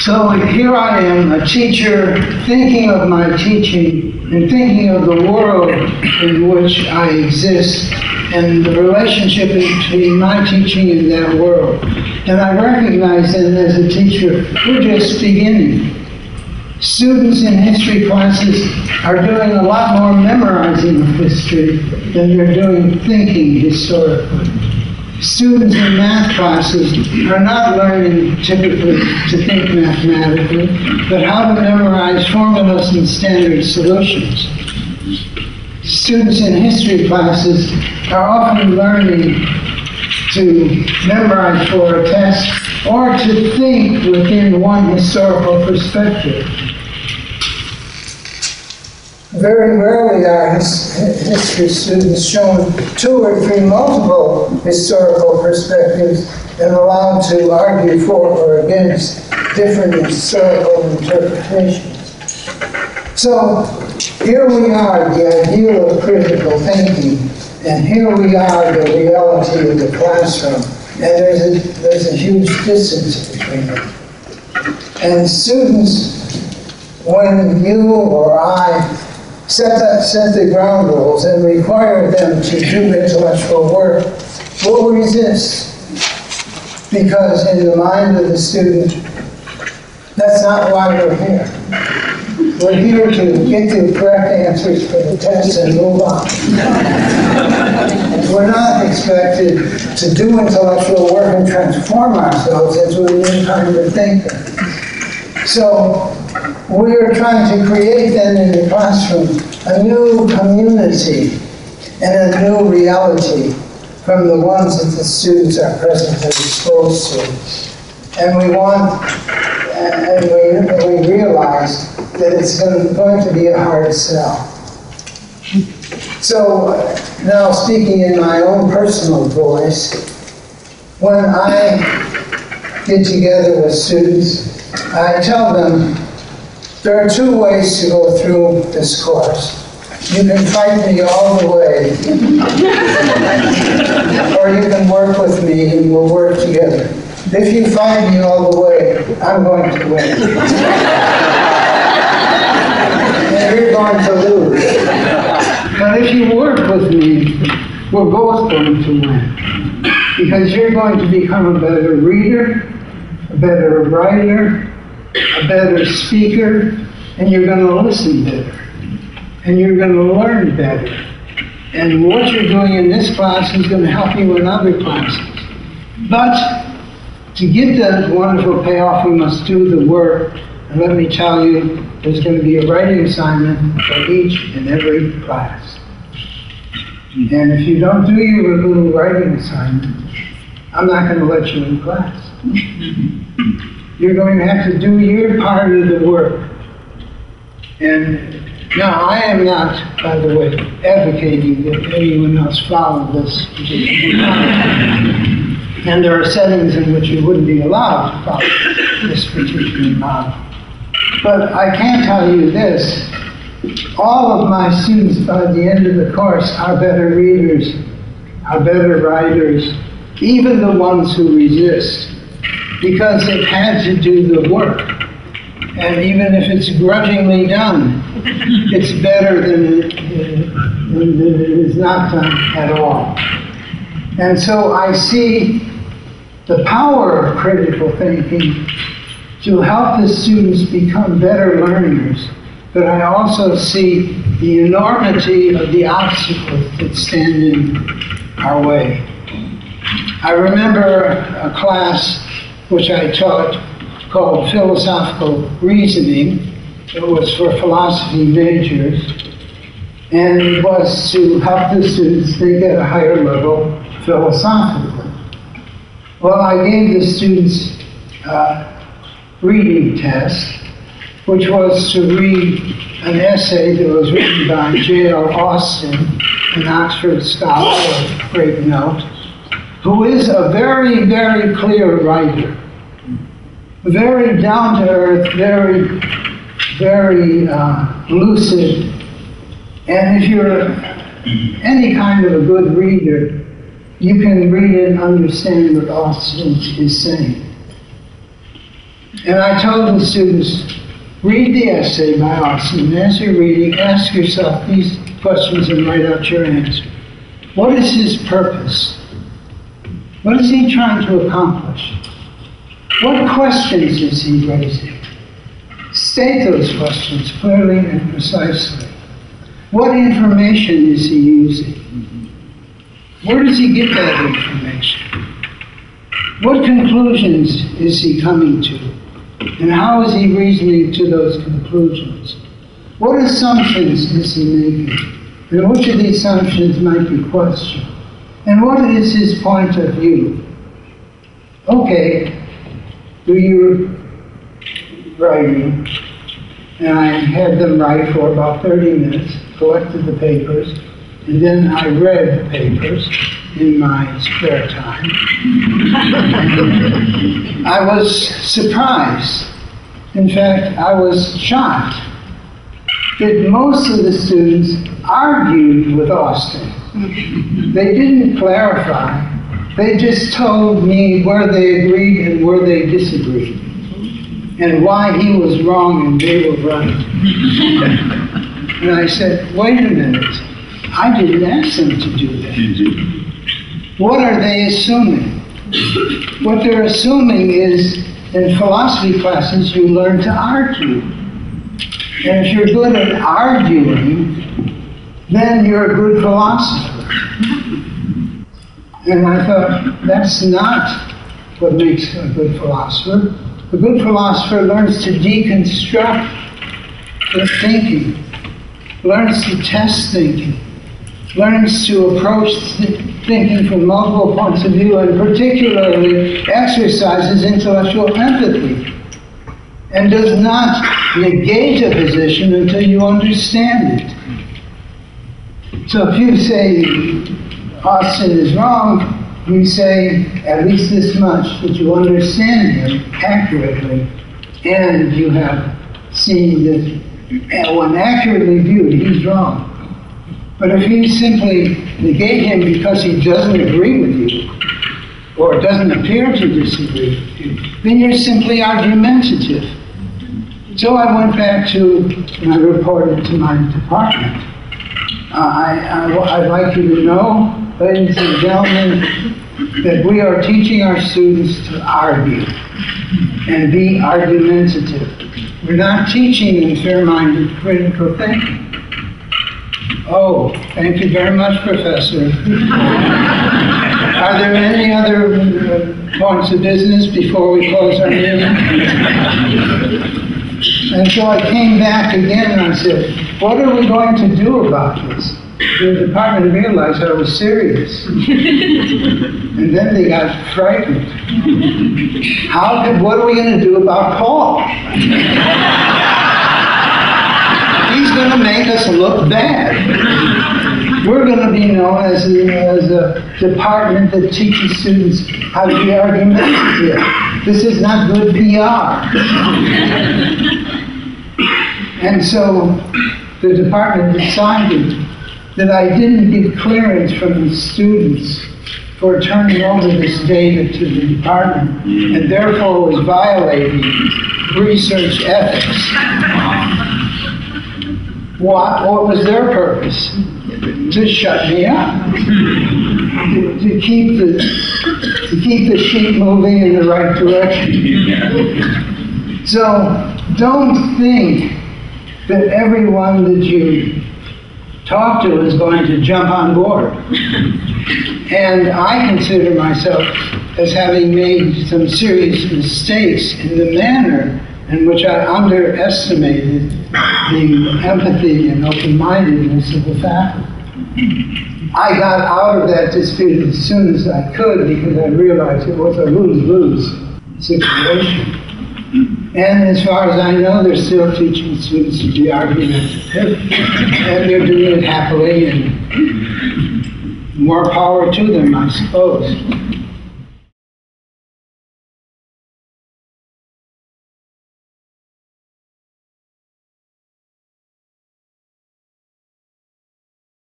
So here I am, a teacher, thinking of my teaching and thinking of the world in which I exist and the relationship between my teaching and that world. And I recognize then as a teacher, we're just beginning. Students in history classes are doing a lot more memorizing of history than they're doing thinking historically. Students in math classes are not learning typically to think mathematically, but how to memorize formulas and standard solutions. Students in history classes are often learning to memorize for a test or to think within one historical perspective. Very rarely are history students shown 2 or 3 multiple historical perspectives and allowed to argue for or against different historical interpretations. So here we are, the ideal of critical thinking, and here we are, the reality of the classroom, and there's a huge distance between them. And students, when you or I set the ground rules and require them to do intellectual work, will resist. Because in the mind of the student, that's not why we're here. We're here to get the correct answers for the test and move on. We're not expected to do intellectual work and transform ourselves into a new kind of thinker. So we're trying to create then in the classroom a new community and a new reality from the ones that the students are presently exposed to. And we want, and we realize that it's going to be a hard sell. So now speaking in my own personal voice, when I get together with students, I tell them there are 2 ways to go through this course. You can fight me all the way, or you can work with me and we'll work together. If you fight me all the way, I'm going to win. And you're going to lose. But if you work with me, we're both going to win. Because you're going to become a better reader, a better writer, a better speaker, and you're going to listen better. And you're going to learn better. And what you're doing in this class is going to help you in other classes. But to get that wonderful payoff, we must do the work. And let me tell you, there's going to be a writing assignment for each and every class. And if you don't do your little writing assignment, I'm not going to let you in class. You're going to have to do your part of the work. And now, I am not, by the way, advocating that anyone else follow this particular model. And there are settings in which you wouldn't be allowed to follow this particular model. But I can tell you this, all of my students by the end of the course are better readers, are better writers, even the ones who resist, because they've had to do the work. And even if it's grudgingly done, it's better than it is not done at all. And so I see the power of critical thinking to help the students become better learners, but I also see the enormity of the obstacles that stand in our way. I remember a class which I taught called Philosophical Reasoning. It was for philosophy majors, and it was to help the students think at a higher level philosophically. Well, I gave the students a reading test, which was to read an essay that was written by J.L. Austin, an Oxford scholar of great note, who is a very, very clear writer. Very down-to-earth, very lucid. And if you're any kind of a good reader, you can read and understand what Austin is saying. And I told the students, read the essay by Austin, and as you're reading, ask yourself these questions and write out your answer. What is his purpose? What is he trying to accomplish? What questions is he raising? State those questions clearly and precisely. What information is he using? Where does he get that information? What conclusions is he coming to? And how is he reasoning to those conclusions? What assumptions is he making? And which of the assumptions might be questioned? And what is his point of view? Okay, do your writing. And I had them write for about 30 minutes, collected the papers, and then I read the papers in my spare time. I was surprised. In fact, I was shocked that most of the students argued with Austin. They didn't clarify. They just told me where they agreed and where they disagreed, and why he was wrong and they were right. And I said, wait a minute, I didn't ask them to do that. What are they assuming? What they're assuming is, in philosophy classes, you learn to argue. And if you're good at arguing, then you're a good philosopher. And I thought, that's not what makes a good philosopher. A good philosopher learns to deconstruct the thinking, learns to test thinking, learns to approach thinking from multiple points of view, and particularly exercises intellectual empathy, and does not negate a position until you understand it. So if you say Austin is wrong, you say at least this much, that you understand him accurately, and you have seen that when accurately viewed, he's wrong. But if you simply negate him because he doesn't agree with you, or doesn't appear to disagree with you, then you're simply argumentative. So I went back to, and I reported to my department. I'd like you to know, ladies and gentlemen, that we are teaching our students to argue and be argumentative. We're not teaching them fair-minded critical thinking. Oh, thank you very much, Professor. Are there any other points of business before we close our meeting? And so I came back again and I said, what are we going to do about this? The department realized I was serious. And then they got frightened. What are we going to do about Paul? He's going to make us look bad. We're going to be known as a department that teaches students how to be argumentative. This is not good PR. And so the department decided that I didn't give clearance from the students for turning over this data to the department, and therefore was violating research ethics. What was their purpose? To shut me up. To keep the sheep moving in the right direction. So don't think that everyone that you talk to is going to jump on board. And I consider myself as having made some serious mistakes in the manner in which I underestimated the empathy and open-mindedness of the faculty. I got out of that dispute as soon as I could because I realized it was a lose-lose situation. And as far as I know, they're still teaching students to be argumentative, and they're doing it happily, and more power to them, I suppose.